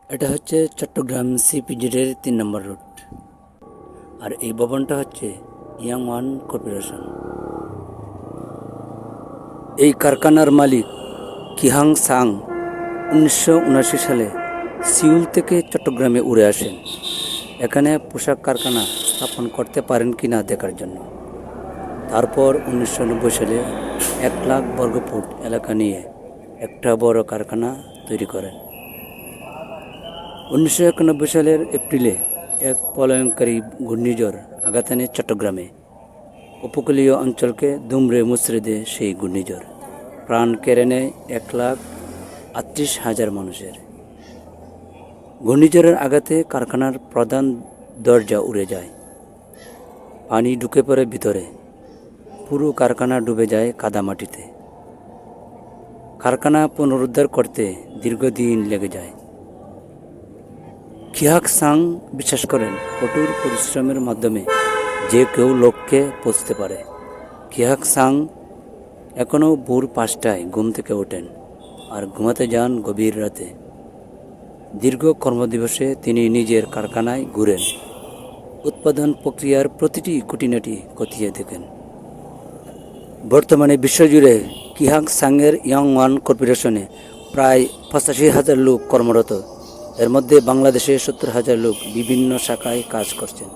এটা হচ্ছে চট্টগ্রাম সিপিজেডের ৩ নম্বর রুট। আর এই ভবনটা হচ্ছে ইয়াং ওয়ান কর্পোরেশন। এই কারখানার মালিক কিহাং সাং ১৯৭৯ সালে সিউল থেকে চট্টগ্রামে উড়ে আসেন এখানে পোশাক কারখানা স্থাপন করতে পারেন কিনা দেখার জন্য। তারপর ১৯৯০ সালে ১,০০,০০০ বর্গফুট এলাকা নিয়ে একটা বড় কারখানা তৈরি করেন। ১৯৯১ সালের এপ্রিলে এক প্রলয়ঙ্কারী ঘূর্ণিঝড় আঘাত আনে চট্টগ্রামে। উপকূলীয় অঞ্চলকে দুমড়ে মুচড়ে দেয় সেই ঘূর্ণিঝড়। প্রাণ কেড়ে নেয় ১,৩৮,০০০ মানুষের। ঘূর্ণিঝড়ের আঘাতে কারখানার প্রধান দরজা উড়ে যায়, পানি ঢুকে পড়ে ভিতরে, পুরো কারখানা ডুবে যায় কাদামাটিতে। কারখানা পুনরুদ্ধার করতে দীর্ঘদিন লেগে যায়। কিহাং সাং বিশ্বাস করেন কঠোর পরিশ্রমের মাধ্যমে যে কেউ লক্ষ্যে পৌঁছতে পারে। কিহাং সাং এখনও ভোর ৫টায় ঘুম থেকে ওঠেন আর ঘুমাতে যান গভীর রাতে। দীর্ঘ কর্মদিবসে তিনি নিজের কারখানায় ঘুরেন, উৎপাদন প্রক্রিয়ার প্রতিটি খুঁটিনাটি খতিয়ে দেখেন। বর্তমানে বিশ্বজুড়ে কিহাং সাংয়ের ইয়াং ওয়ান কর্পোরেশনে প্রায় ৮৫,০০০ লোক কর্মরত। এর মধ্যে বাংলাদেশে ৭০,০০০ লোক বিভিন্ন শাখায় কাজ করছেন।